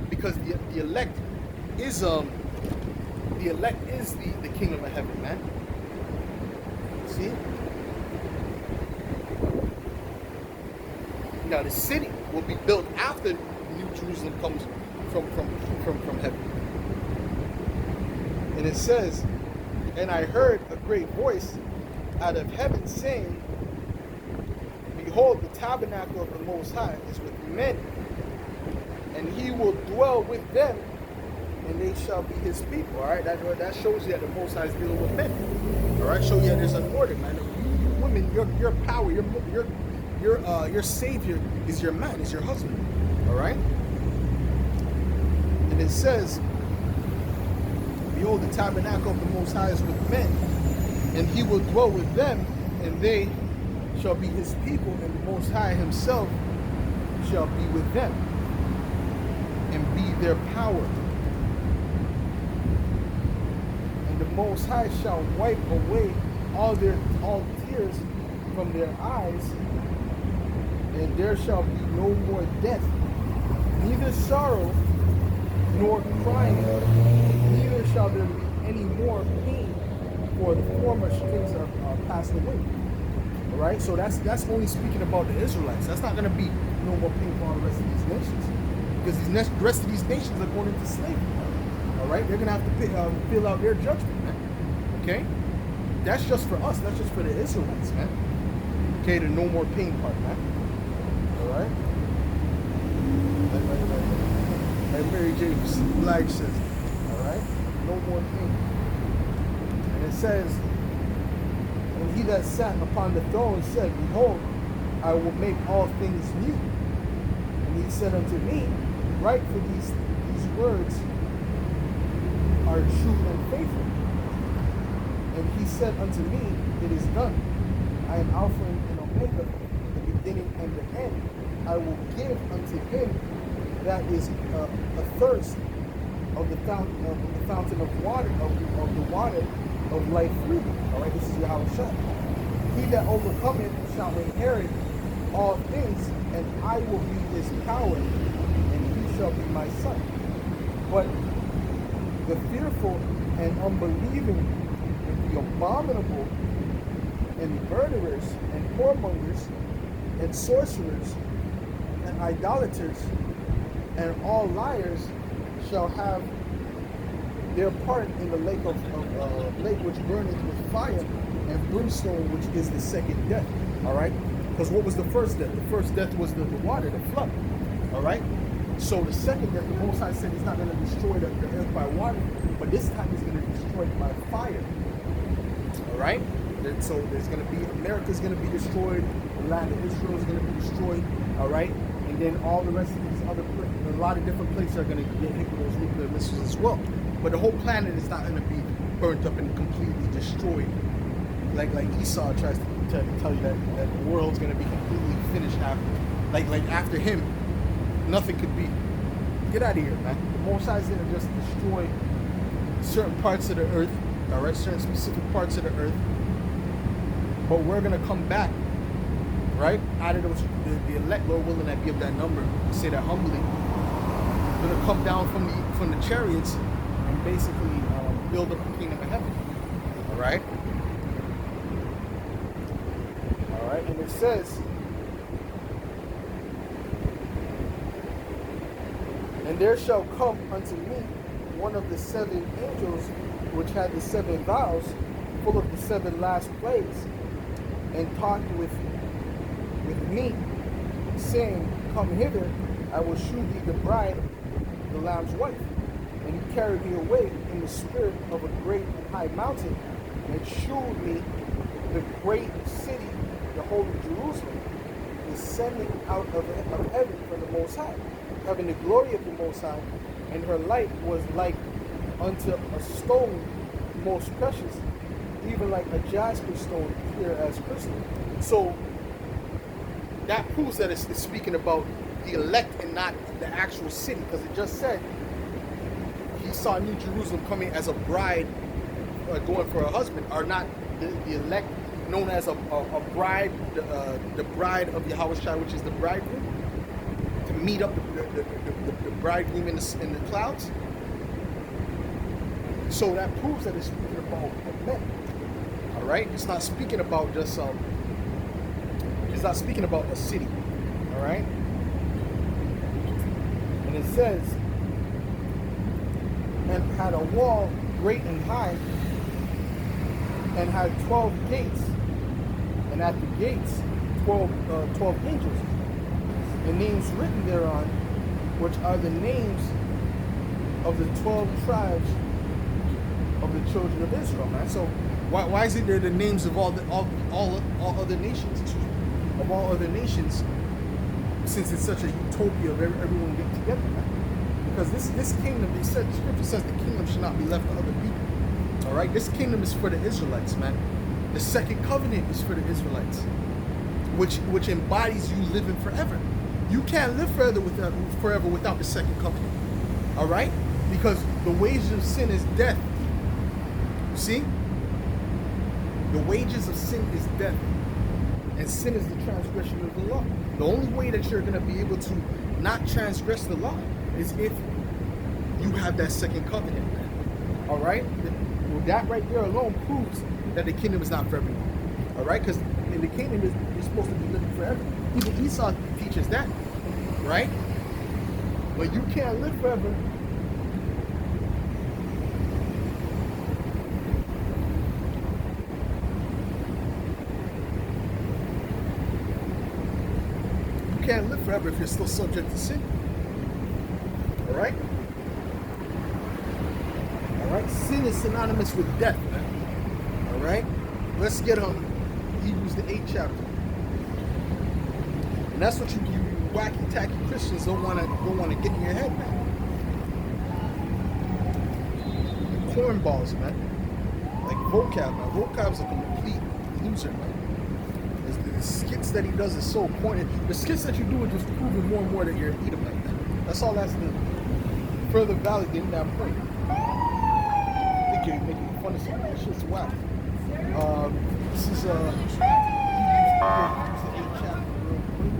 because the elect is the kingdom of heaven, man. See? Now the city will be built after New Jerusalem comes from heaven. And it says, and I heard a great voice out of heaven saying, behold, the tabernacle of the Most High is with men, and he will dwell with them, and they shall be his people. All right, that shows you that the Most High is dealing with men. All right, show you that there's an order, man. You women, your power, your savior is your man, is your husband. All right, and it says, behold, the tabernacle of the Most High is with men, and he will dwell with them, and they shall be his people, and the Most High himself shall be with them, and be their power. And the Most High shall wipe away all tears from their eyes, and there shall be no more death, neither sorrow nor crying, neither shall there be any more pain, for the former things are passed away. All right, so that's only speaking about the Israelites. That's not going to be no more pain for all the rest of these nations, because the rest of these nations are going into slavery. All right, they're going to have to fill out their judgment, man. Okay, that's just for us. That's just for the Israelites, man. Okay, the no more pain part, man. All right. Like Mary J. Blige says, all right, no more pain. And it says, and he that sat upon the throne said, behold, I will make all things new. And he said unto me, write, for these words are true and faithful. And he said unto me, it is done. I am Alpha and Omega, the beginning and the end. I will give unto him that is athirst of the fountain of water, of the water of life freely. All right, this is Yahushua. He that overcometh shall inherit all things, and I will be his power, and he shall be my son. But the fearful and unbelieving, and the abominable, and murderers, and whoremongers, and sorcerers, and idolaters, and all liars shall have their part in the lake lake which burneth with fire and brimstone, which is the second death. All right, because what was the first death? The first death was the water, the flood. All right, so the second death, the Most High said he's not going to destroy the earth by water, but this time he's going to destroy it by fire. All right, so there's going to be, America's going to be destroyed, the land of Israel is going to be destroyed. All right, and then all the rest of these other, a lot of different places are going to get hit with those nuclear missiles as well. But the whole planet is not going to be burnt up and completely destroyed. Like Esau tries to tell you that the world's going to be completely finished after. Like after him, nothing could be. Get out of here, man. The Most High is going to just destroy certain parts of the earth, all right, certain specific parts of the earth. But we're going to come back, right? Out of those, the elect, Lord willing, I give that number, say that humbly. We're going to come down from the chariots and basically build up the kingdom of heaven. All right? All right, and it says, and there shall come unto me one of the seven angels which had the seven vials, full of the seven last plagues, and talked with me, saying, come hither, I will shew thee the bride, the Lamb's wife. And he carried me away in the spirit of a great and high mountain, and shewed me the great city, the holy Jerusalem, descending out of heaven from the Most High, having the glory of the Most High, and her light was like unto a stone most precious, even like a jasper stone, clear as crystal. So that proves that it's speaking about the elect and not the actual city, because it just said he saw New Jerusalem coming as a bride going for a husband. Are not the elect known as a bride, the bride of Yahushua, which is the bridegroom? to meet up the bridegroom in the clouds. So that proves that it's speaking about men. All right, it's not speaking about just it's not speaking about a city. All right, and it says, and had a wall great and high, and had 12 gates, and at the gates 12 angels, and names written thereon, which are the names of the 12 tribes of the children of Israel, man. So why is it there the names of all other nations, of all other nations, since it's such a utopia of everyone getting together, man? Because this kingdom, the scripture says the kingdom should not be left to other people. All right, this kingdom is for the Israelites, man. The second covenant is for the Israelites, which embodies you living forever. You can't live forever without the second covenant. All right, because the wages of sin is death. See, the wages of sin is death, and sin is the transgression of the law. The only way that you're going to be able to not transgress the law is if you have that second covenant. All right, well, that right there alone proves that the kingdom is not for everyone. All right, because in the kingdom you're supposed to be living forever. Even Esau teaches that, right? But you can't live forever. You can't live forever if you're still subject to sin. All right? All right? Sin is synonymous with death, man. All right? Let's get on Hebrews the 8th chapter. And that's what you wacky tacky Christians don't want to get in your head, man. Cornballs, man. Like vocab, man. Vocab's a complete loser, man. The skits that he does is so pointed. The skits that you do are just proving more and more that you're an Edomite, man. That's all that's to further validate that point. I think you're making fun of something. It's just whack. This is Hebrews the 8th chapter real quick.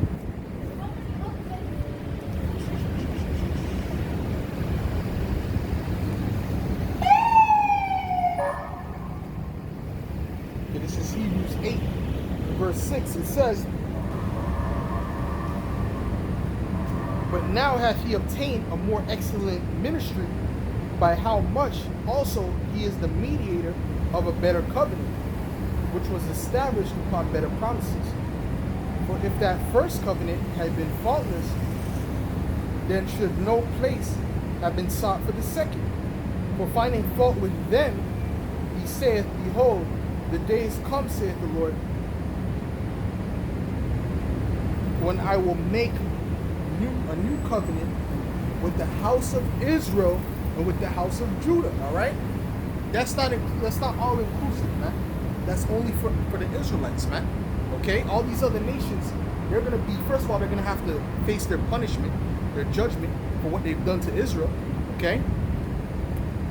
Okay, this is Hebrews 8. Verse 6, it says, but now hath he obtained a more excellent ministry, by how much also he is the mediator of a better covenant, which was established upon better promises. For if that first covenant had been faultless, then should no place have been sought for the second. For finding fault with them, he saith, behold, the days come, saith the Lord, when I will make a new covenant with the house of Israel and with the house of Judah. All right, that's not all inclusive, man. That's only for the Israelites, man. Okay, all these other nations, they're gonna be, first of all, they're gonna have to face their punishment, their judgment for what they've done to Israel. Okay,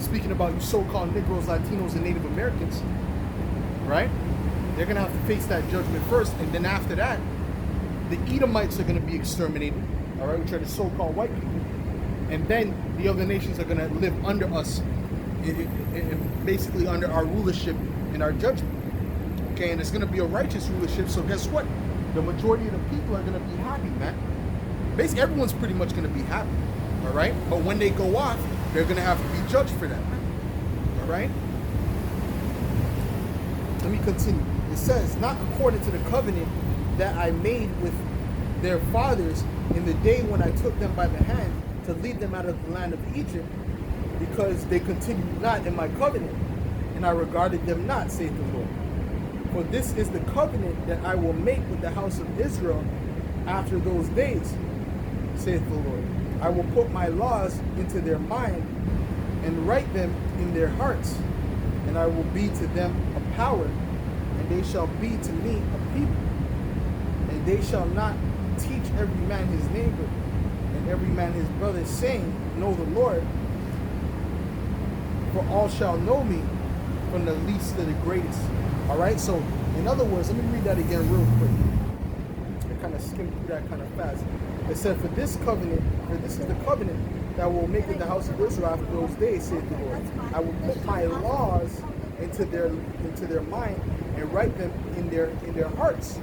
speaking about you so-called Negroes, Latinos, and Native Americans, right? They're gonna have to face that judgment first, and then after that, the Edomites are going to be exterminated, all right, which are the so-called white people, and then the other nations are going to live under us, basically under our rulership and our judgment. Okay, and it's going to be a righteous rulership. So guess what? The majority of the people are going to be happy, man. Basically, everyone's pretty much going to be happy, all right. But when they go off, they're going to have to be judged for that, all right. Let me continue. It says, not according to the covenant that I made with their fathers in the day when I took them by the hand to lead them out of the land of Egypt, because they continued not in my covenant, and I regarded them not, saith the Lord. For this is the covenant that I will make with the house of Israel after those days, saith the Lord. I will put my laws into their mind and write them in their hearts, and I will be to them a power, and they shall be to me a people. And they shall not teach every man his neighbor and every man his brother, saying, know the Lord, for all shall know me, from the least to the greatest. All right, so in other words, let me read that again real quick. I kind of skimmed through that kind of fast. It said, for this is the covenant that will make with the house of Israel after those days, saith the Lord. I will put my laws into their mind and write them in their hearts.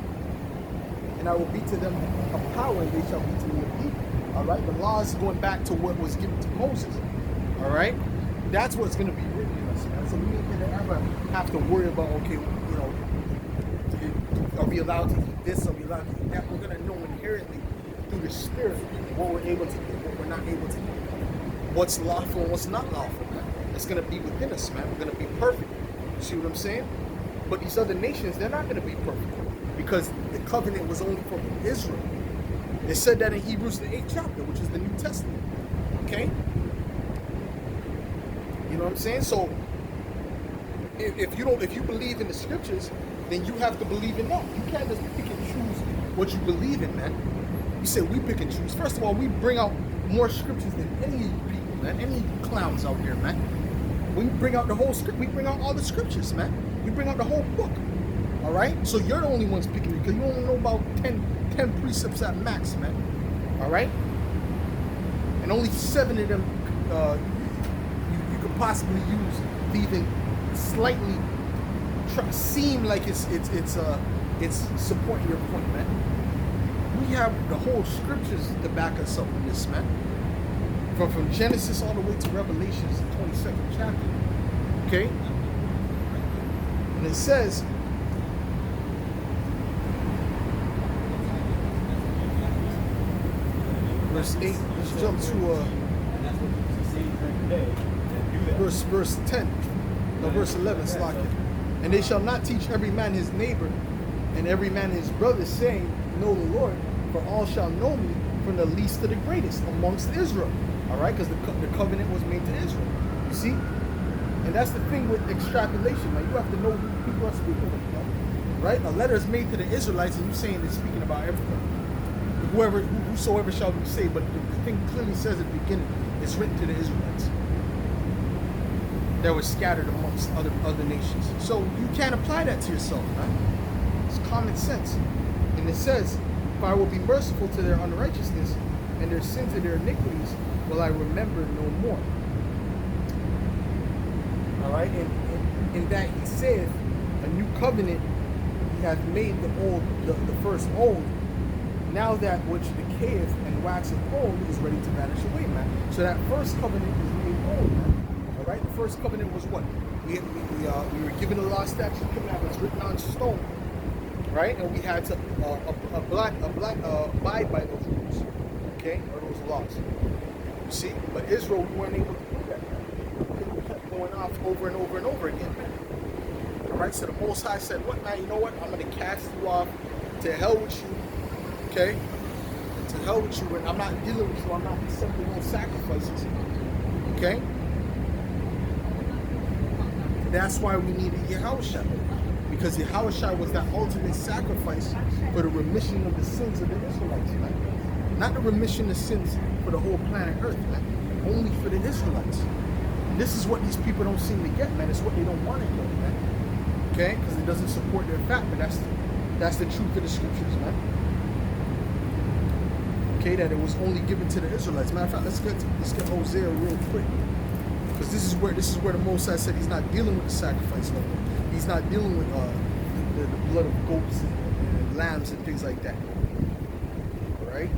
And I will be to them a power, and they shall be to me a people. All right, the laws going back to what was given to Moses. All right, that's what's going to be written in us, man. So we ain't gonna ever have to worry about, okay, you know, are we allowed to eat this? Are we allowed to eat that? We're going to know inherently through the Spirit what we're able to eat, what we're not able to eat, what's lawful and what's not lawful, man. It's going to be within us, man. We're going to be perfect. You see what I'm saying? But these other nations, they're not going to be perfect because the covenant was only for Israel. It said that in Hebrews the 8th chapter, which is the New Testament. Okay? You know what I'm saying? So if you believe in the scriptures, then you have to believe in them. You can't just pick and choose what you believe in, man. You say we pick and choose. First of all, we bring out more scriptures than any people, man, any clowns out there, man. We bring out the whole script. We bring out all the scriptures, man. We bring out the whole book. All right? So you're the only ones picking it because you only know about 10 precepts at max, man. All right? And only 7 of them you could possibly use to even slightly seem like it's supporting your point, man. We have the whole scriptures to back us up in this, man. From Genesis all the way to Revelations, the 22nd chapter. Okay? And it says, verse 8, let's jump to verse 10. No, verse 11, Slakia. And they shall not teach every man his neighbor and every man his brother, saying, know the Lord, for all shall know me, from the least to the greatest amongst Israel. All right, because the covenant was made to Israel. You see? And that's the thing with extrapolation. Like, you have to know who people are speaking with, man. Right? A letter is made to the Israelites, and you're saying it's speaking about everything. Whosoever shall be saved. But the thing clearly says at the beginning, it's written to the Israelites that were scattered amongst other nations. So you can't apply that to yourself, man. It's common sense. And it says, for I will be merciful to their unrighteousness, and their sins and their iniquities will I remember no more. All right, and in that he saith, a new covenant he hath made the first old. Now that which decayeth and waxeth old is ready to vanish away, man. So that first covenant is made old, man. All right, the first covenant was what? We were given the law, statutes, commandments written on stone, right? And we had to abide by those rules, okay, or those laws. You see, but Israel, we weren't able to do that. We kept going off over and over and over again, man. All right, so the Most High said, "What now? You know what? I'm going to cast you off. To hell with you, okay? To hell with you, and I'm not dealing with you. I'm not accepting no sacrifices, okay?" That's why we needed Yahushua, because Yahushua was that ultimate sacrifice for the remission of the sins of the Israelites, man. Not the remission of sins for the whole planet Earth, man. Only for the Israelites. And this is what these people don't seem to get, man. It's what they don't want to get, man. Okay? Because it doesn't support their fact, but that's the truth of the scriptures, man. Okay, that it was only given to the Israelites. Matter of fact, let's get Hosea real quick. Because this is where the Most High said he's not dealing with the sacrifice no more. He's not dealing with the blood of goats and lambs and things like that. All right?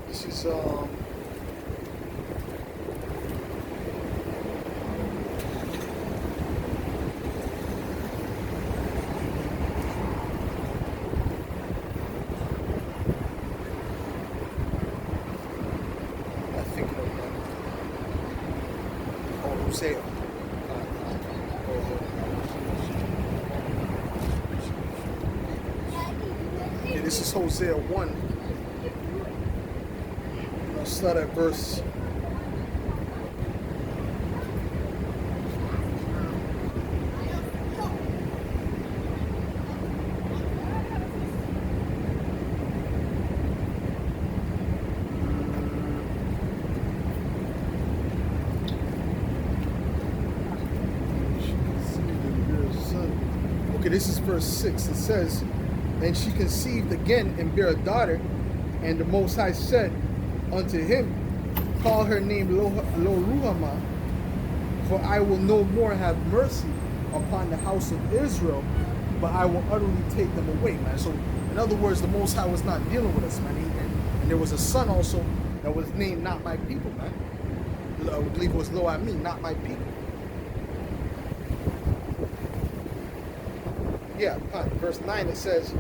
This is Hosea. Okay, this is Hosea 1. I'll start at verse. Okay, this is verse 6. It says, and she conceived again and bare a daughter, and the Most High said unto him, call her name Lo-Ruhamah, for I will no more have mercy upon the house of Israel, but I will utterly take them away, man. So, in other words, the Most High was not dealing with us, man. And there was a son also that was named Not My People, man. I believe it was Lo-Ami, Not My People. Yeah, verse 9 it says,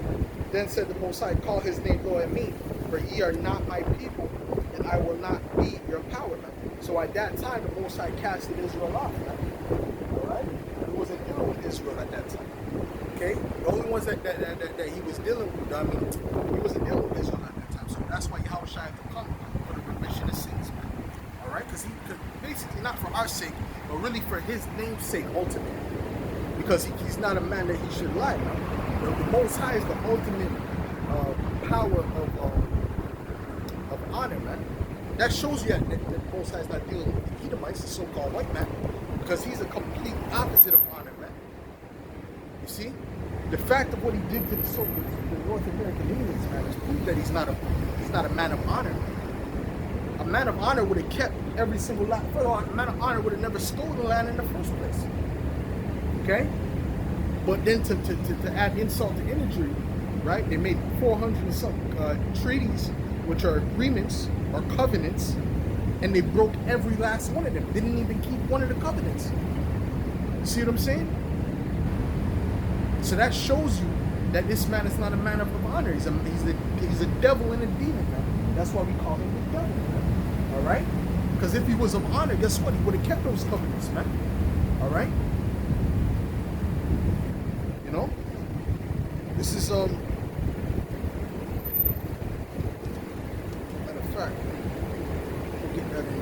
then said the Most High, call his name Lo-Ami, for ye are not my people, and I will not be your power, man. So at that time, the Most High casted Israel off, man. Alright? He wasn't dealing with Israel at that time. Okay? The only ones that he was dealing with, I mean, he wasn't dealing with Israel at that time. So that's why Yahushua had to come for the remission of sins, man. Alright? Because he could basically not for our sake, but really for his name's sake ultimately. Because he's not a man that he should lie, man. The Most High is the ultimate power of honor, man. That shows you that the Most High is not dealing with the Edomites, the so-called white man, because he's a complete opposite of honor, man. You see, the fact of what he did to the North American Indians, man, is proof that he's not a man of honor. A man of honor would have kept every single land. First of all, a man of honor would have never stolen the land in the first place. Okay, but then to add insult to injury, right? They made 400 and some treaties, which are agreements or covenants, and they broke every last one of them. Didn't even keep one of the covenants. See what I'm saying? So that shows you that this man is not a man of honor. He's a devil and a demon, man. That's why we call him the devil, man. All right? Because if he was of honor, guess what? He would have kept those covenants, man. All right? You know, this is matter of fact, we'll get that in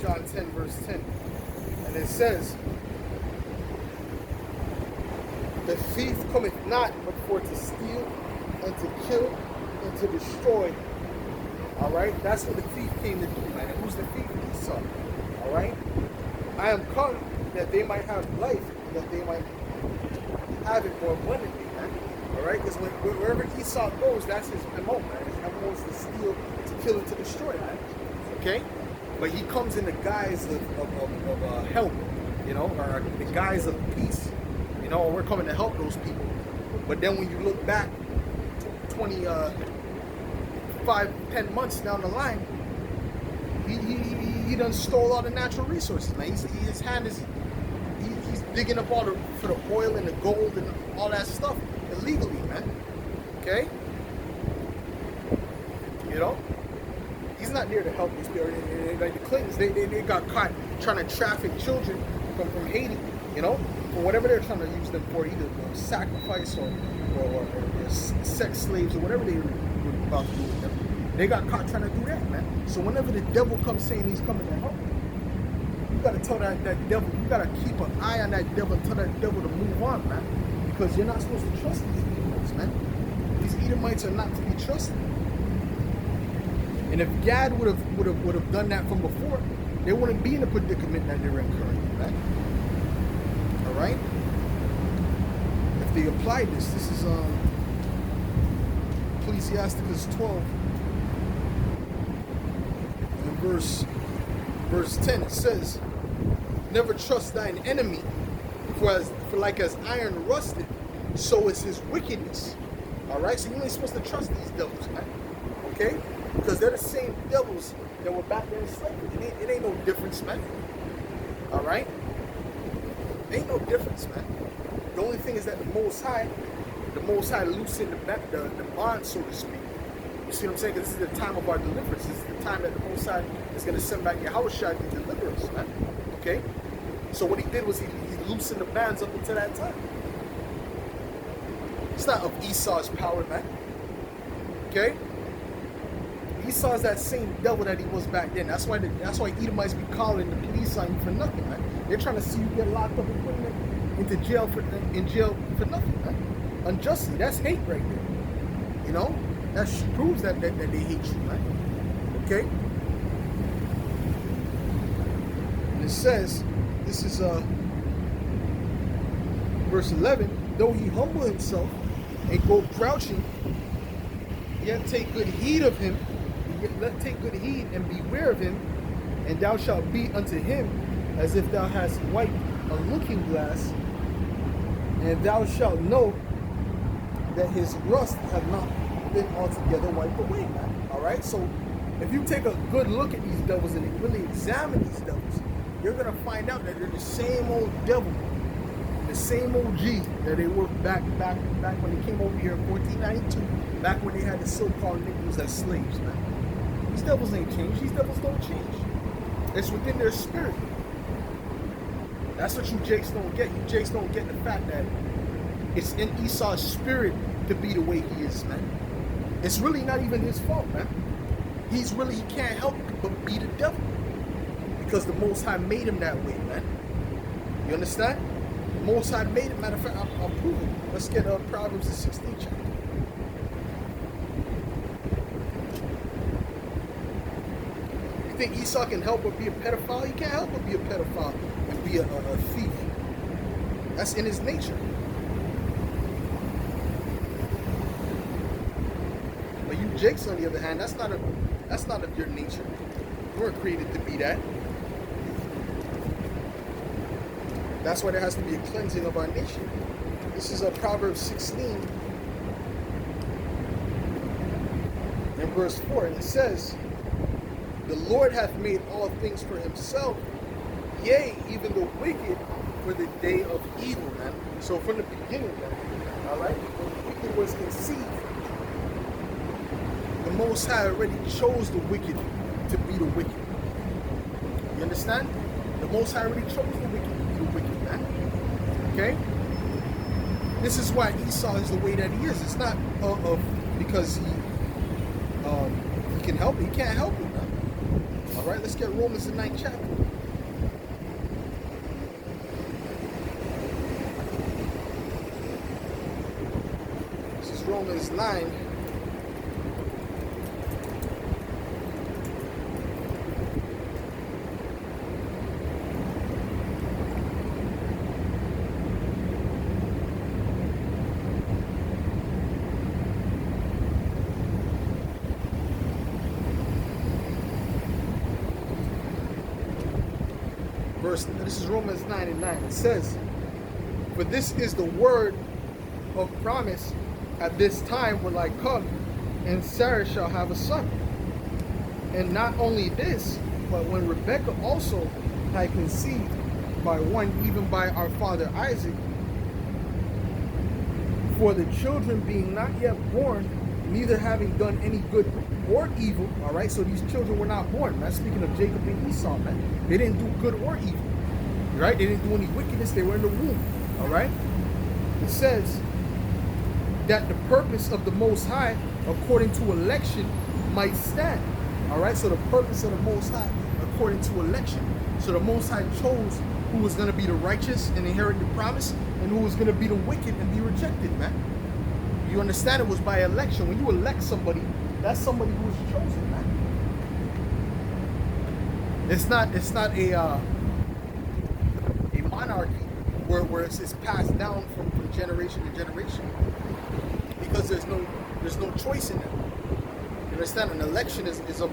John 10, verse 10. And it says, the thief cometh not but for to steal and to kill and to destroy. Alright? That's what the thief came to do, man. And who's the thief? Esau. Alright? I am come that they might have life, that they might have it more abundantly, man. Alright? Because wherever Esau goes, that's his MO, man. His MO is to steal, to kill, and to destroy, man. Okay? But he comes in the guise of help, you know, or the guise of peace, you know, we're coming to help those people. But then when you look back 10 months down the line, he done stole all the natural resources, man. He's digging up all for the oil and the gold and all that stuff illegally, man. Okay? You know? He's not there to help these people. Like the Clintons, they got caught trying to traffic children from Haiti, you know, for whatever they're trying to use them for, either sacrifice or sex slaves or whatever they were about to do with them. They got caught trying to do that, man. So whenever the devil comes saying he's coming to help, gotta tell that devil, you gotta keep an eye on that devil and tell that devil to move on, man. Because you're not supposed to trust these Edomites, man. These Edomites are not to be trusted. And if Gad would have done that from before, they wouldn't be in the predicament that they're in currently, right? All right. If they applied this, this is Ecclesiasticus 12 and verse 10. It says, "Never trust thine enemy, for like as iron rusted, so is his wickedness." All right. So you ain't supposed to trust these devils, man. Okay. Because they're the same devils that were back there in slavery. It ain't no difference, man. All right? Ain't no difference, man. The only thing is that the Most High loosened the bond, so to speak. You see what I'm saying? Because this is the time of our deliverance. This is the time that the Most High is going to send back Yahushua to deliver us, man. Okay? So what he did was he loosened the bands up until that time. It's not of Esau's power, man. Okay? Esau's that same devil that he was back then. That's why Edomites be calling the police on you for nothing, man. They're trying to see you get locked up and put into jail for nothing, man. Unjustly. That's hate right there. You know? That proves that they hate you, man. Okay? And it says, this is verse 11, "Though he humble himself and go crouching, yet take good heed of him, take good heed and beware of him, and thou shalt be unto him as if thou hast wiped a looking glass, and thou shalt know that his rust have not been altogether wiped away, man." All right, so if you take a good look at these devils and really examine these devils, you're gonna find out that they're the same old devil, the same old G that they were back when they came over here in 1492, back when they had the so-called Negroes as slaves, man. These devils ain't changed. These devils don't change. It's within their spirit. That's what you Jakes don't get. You Jakes don't get the fact that it's in Esau's spirit to be the way he is, man. It's really not even his fault, man. He can't help but be the devil. Because the Most High made him that way, man. You understand? The Most High made him. Matter of fact, I'll prove it. Let's get Proverbs the 16th chapter. You think Esau can help but be a pedophile? He can't help but be a pedophile and be a thief. That's in his nature. But you Jakes, on the other hand, that's not of your nature. You weren't created to be that. That's why there has to be a cleansing of our nation. This is Proverbs 16 and verse 4, and it says, "The Lord hath made all things for himself, yea, even the wicked for the day of evil," man. So from the beginning, man, all right, when the wicked was conceived, the Most High already chose the wicked to be the wicked. You understand? The Most High already chose the wicked to be the wicked, man. Okay? This is why Esau is the way that he is. It's not because he can help it. He can't help it, man. All right, let's get Romans the 9th chapter. This is Romans 9. This is Romans 9 and 9. It says, "For this is the word of promise, at this time will I come, and Sarah shall have a son. And not only this, but when Rebekah also had conceived by one, even by our father Isaac, for the children being not yet born, neither having done any good or evil." All right, so these children were not born. That's speaking of Jacob and Esau, man. They didn't do good or evil. Right? They didn't do any wickedness. They were in the womb. All right? It says that the purpose of the Most High, according to election, might stand. All right? So the purpose of the Most High, according to election. So the Most High chose who was going to be the righteous and inherit the promise, and who was going to be the wicked and be rejected, man. You understand? It was by election. When you elect somebody, that's somebody who was chosen, man. It's not a monarchy where it's passed down from generation to generation, because there's no choice in that. You understand? An election is of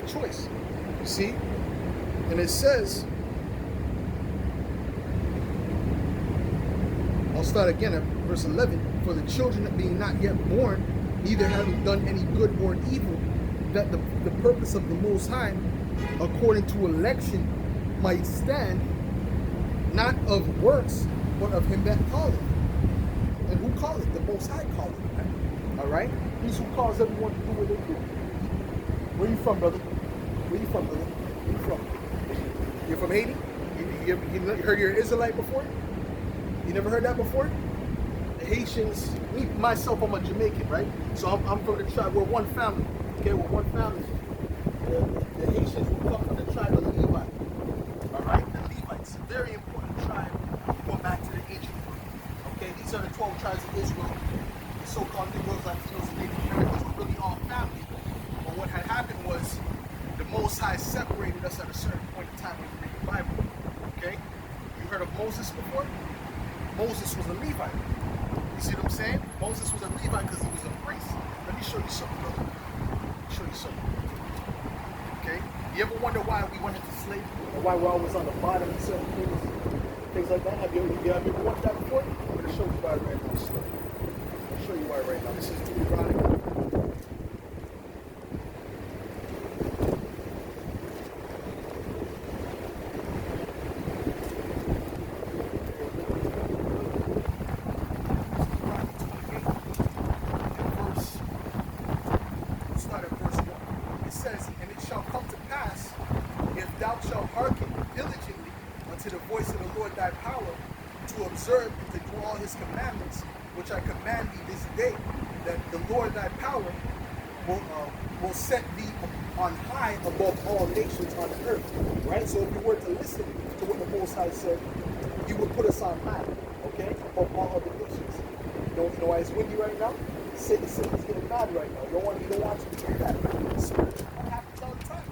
choice. You see? And it says, I'll start again at verse 11. For the children that being not yet born, neither having done any good or evil, that the purpose of the Most High, according to election, might stand, not of works, but of him that calleth. And who calleth? The Most High calleth. All right? He's who calls everyone to do what they do. Where you from, brother? Where you from, brother? Where you from? You're from Haiti? You heard you're an Israelite before? You never heard that before? The Haitians, me, myself, I'm a Jamaican, right? So I'm from the tribe, we're one family. Okay, we're one family. The Haitians will come from the tribe of the Levi. All right? The Levites, a very important tribe going back to the ancient world. Okay, these are the 12 tribes of Israel. The so-called Negroes, Latinos, and Native Americans were really all family. But what had happened was the Most High separated us at a certain point in time when you read the Bible. Okay? You heard of Moses before? Moses was a Levite. You see what I'm saying? Moses was a Levite because he was a priest. Let me show you something, brother. Let me show you something. Okay? You ever wonder why we went into slavery? Or why we're always on the bottom of certain things like that? Have you ever watched that before? I'm going to show you why right now. I'll show you why right now. This is Deuteronomy. Observe and to do all his commandments, which I command thee this day, that the Lord thy power will set thee on high above all nations on earth. Right? So if you were to listen to what the Most High said, he would put us on high, okay, above all other nations. You know why it's windy right now? Satan's getting mad right now. You don't want you to hear that. Spiritual. That happens all the time.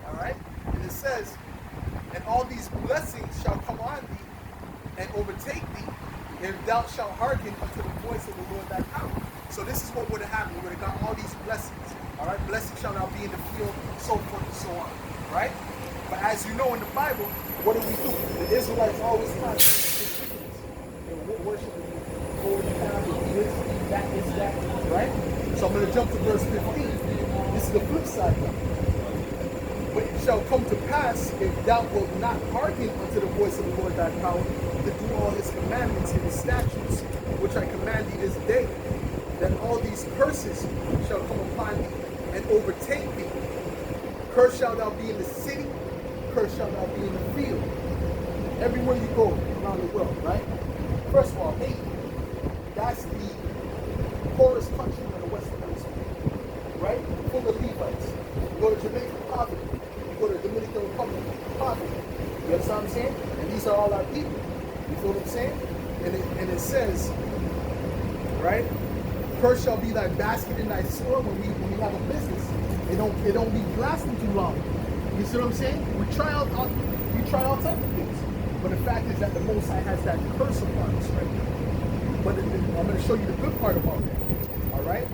Alright? And it says, and all these blessings shall come on thee and overtake thee, if thou shalt hearken unto the voice of the Lord thy power. So this is what would have happened. We would have got all these blessings. All right, blessings shall now be in the field, so forth and so on. Right? But as you know in the Bible, what do? The Israelites always had this wickedness. They were worshiping golden calf, this, that. Right? So I'm going to jump to verse 15. This is the flip side now. But it shall come to pass, if thou wilt not hearken unto the voice of the Lord thy power, to do all his commandments and his statutes, which I command thee this day, that all these curses shall come upon thee and overtake thee. Cursed shalt thou be in the city, cursed shalt thou be in the field. Everywhere you go around the world, right? First of all, Haiti, that's the poorest country in the Western Hemisphere, right? Full of Levites. You go to Jamaica, poverty. You go to the Dominican Republic, poverty. You understand what I'm saying? And these are all our people. You feel what I'm saying? And it says, right? Cursed shall be thy basket and thy store when we have a business. It don't be lasting too long. You see what I'm saying? We try all types of things. But the fact is that the Most High has that curse upon us right now. But I'm going to show you the good part about that. All right?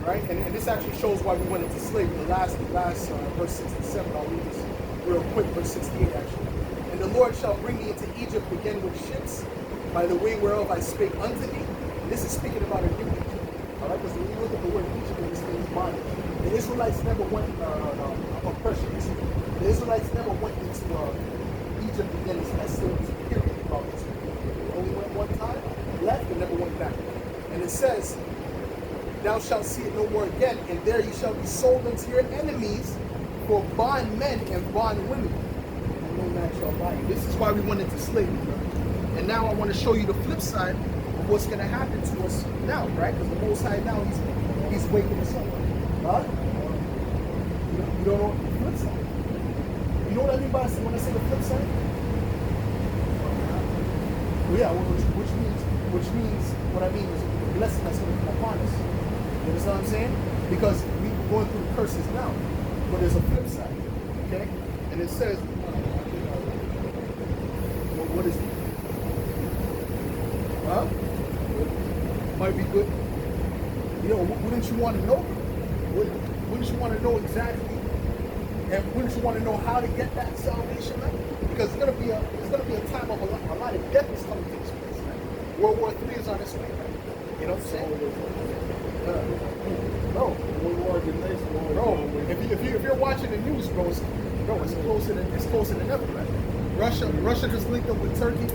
Right? And this actually shows why we went into slavery. The last verse 67, I'll read this real quick, verse 68 actually. And the Lord shall bring thee into Egypt again with ships, by the way whereof I spake unto thee. And this is speaking about a new Egypt. All right? Because when you look at the word Egypt, this means bondage. The Israelites never went oppression. The Israelites never went into Egypt again. That's the period about this. They only went one time, left, and never went back. And it says, thou shalt see it no more again, and there ye shall be sold unto your enemies for bondmen and bondwomen, and no man shall buy you. This is why we went into slavery, bro. And now I want to show you the flip side of what's going to happen to us now, right? Because the Most High now, he's waking us up. Huh? You don't know the flip side. You know what I mean by when I say the flip side? Well, yeah, which means what I mean is the blessing that's going to come upon us. You understand what I'm saying? Because we're going through the curses now, but there's a flip side. Okay, and it says, what is it? Huh? Might be good. You know, wouldn't you want to know? Wouldn't you want to know exactly? And wouldn't you want to know how to get that salvation, man? Because it's gonna be a time of a lot of death is coming to this place, man. World War III is on its way, man. You know what I'm saying? Bro, if you're watching the news, bro, it's closer than ever, man. Russia just linked up with Turkey.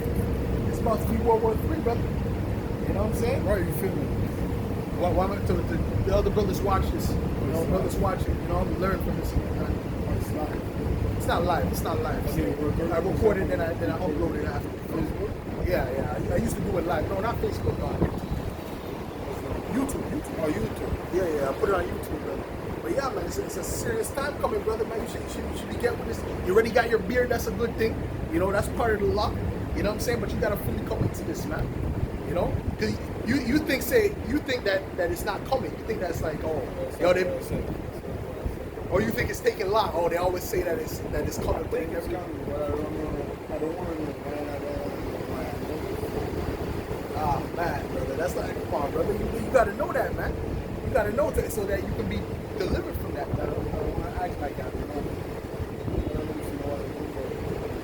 It's about to be World War III, brother. You know what I'm saying? Right, you feel me? Why the other brothers watch this? You know, brothers watch it. You know, I'm learning from this. It's not live. It's not live. I record it and I upload it after. Facebook? Yeah. I used to do it live. No, not Facebook. No, YouTube. Oh, YouTube. Yeah. I put it on YouTube, brother. But yeah, man, it's a serious time coming, brother. Man, you should be getting with this. You already got your beard. That's a good thing. You know, that's part of the law. You know what I'm saying? But you gotta fully come into this, man. You know, because you think that it's not coming. You think that's like, oh, yo, they. Or you think it's taking long? Oh, they always say that it's coming, but it never. I don't want to know, man. Ah, man, brother, that's not come on, brother. You gotta know that, man. You gotta know that so that you can be delivered from that. I don't want to act like that.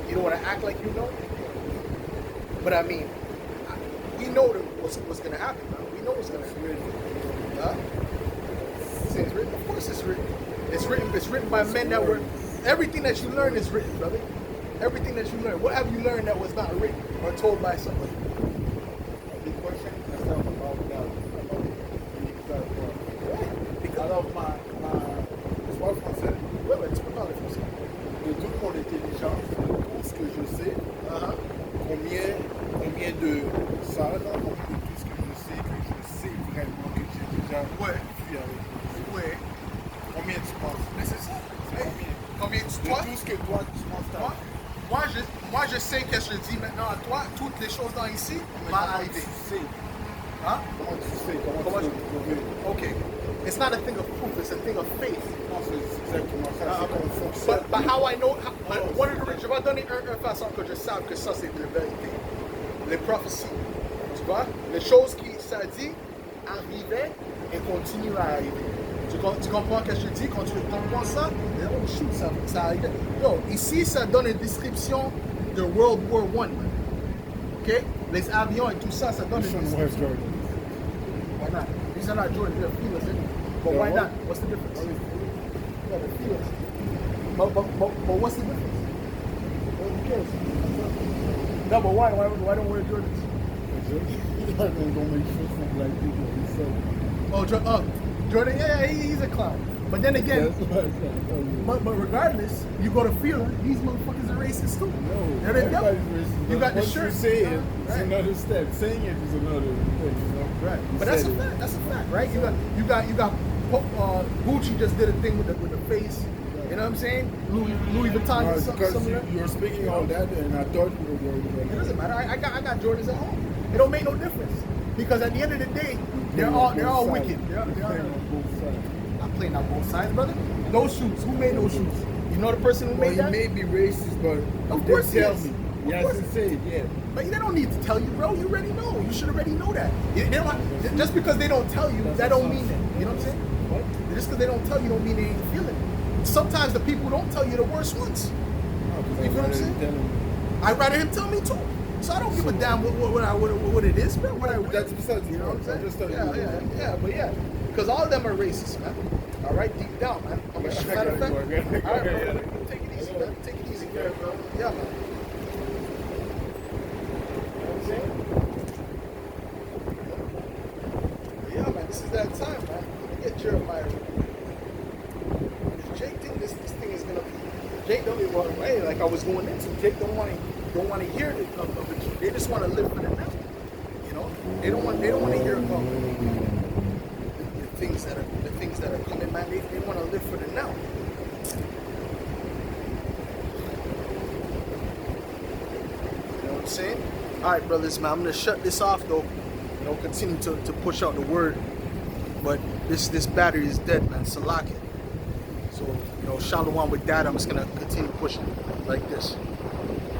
You don't want to act like you know. But I mean, we know what's gonna happen, man. We know what's gonna happen. Huh? It's written. Of course, it's written. It's written by men that were. Everything that you learn is written, brother. Everything that you learn. What have you learned that was not written or told by somebody? The question is about God. Alors, c'est pas français. Ouais, tu peux parler français. De toute mon intelligence, de tout ce que je sais, combien de ça, là, de tout ce que je sais vraiment que j'ai déjà vu avec. Ouais. Combien tu penses? Mais c'est ça. Combien tu De tout ce que toi, tu penses t'as vu. Moi, je sais que je dis maintenant à toi, toutes les choses dans ici vont arriver. Tu sais. Hein? Comment tu sais? Comment tu peux prouver? Okay. It's not a thing of proof, it's a thing of faith. Non, c'est exactement ça. C'est comme fonctionne. But how I know, one of the je vais donner une façon que je sais que ça c'est la vérité. Les prophéties. Tu vois? Les choses qui ça dit arrivaient et continuent à arriver. Tu comprends ce que je dis? Quand tu comprends ça, oh shoot, ça arrive. Yo, ici, ça donne une description de World War I. OK? Les avions et tout ça, ça donne une description. Why not? These are not Jordan, they're feelers, isn't it? But why not? What's the difference? Yeah, they're feelers. But what's the difference? Well, who cares? No, but why don't we wear Jordans? Jordan don't make shit for black people. Oh, Jordan, yeah, he's a clown. But then again, but regardless, you go to Feeler, these motherfuckers are racist too. No, they're the devil. racist. You got the Once shirt. you say it, it's Right. another step. Saying it is another thing, you know? Right. You But that's a said it. fact. That's a fact, right? You got Gucci just did a thing with the face. You know what I'm saying? Louis Vuitton. No, some because of that. you're speaking all that, and I thought you were going It to doesn't matter. I got Jordans at home. It don't make no difference because at the end of the day, they're all wicked. They're playing on both sides. I'm playing on both sides, brother. Those shoes. Who made those shoes? You know the person who Well, made he that? may be racist, but Of they course he tell is. me. Of He course. hasn't said it yet. But they don't need to tell you, bro. You already know. You should already know that. They don't, just because they don't tell you, that don't mean that. You know what I'm saying? What? Just because they don't tell you, don't mean they ain't feeling it. Sometimes the people who don't tell you the worst ones. No, because You feel what I'm saying? I'd rather him tell me too. So I don't give a damn what it is, man. What I That's besides the you know what I'm point. I'm saying? just telling you. Yeah. Because all of them are racist, man. All right, deep down, man. Matter of fact, all right, bro. Take it easy, man. Take it easy, bro. Yeah, man. Yeah, man, this is that time, man. Let me get Jeremiah. Jake think this thing is gonna be. Jake don't even want to wait like I was going into. Jake don't want to hear it of it. They just want to live for the now. You know, they don't want to hear about the things that are coming, man. They want to live for the now. I'm saying? Alright, brothers, man, I'm gonna shut this off though. You know, continue to push out the word. But this battery is dead, man. Salakia. So, you know, shalom with that. I'm just gonna continue pushing like this.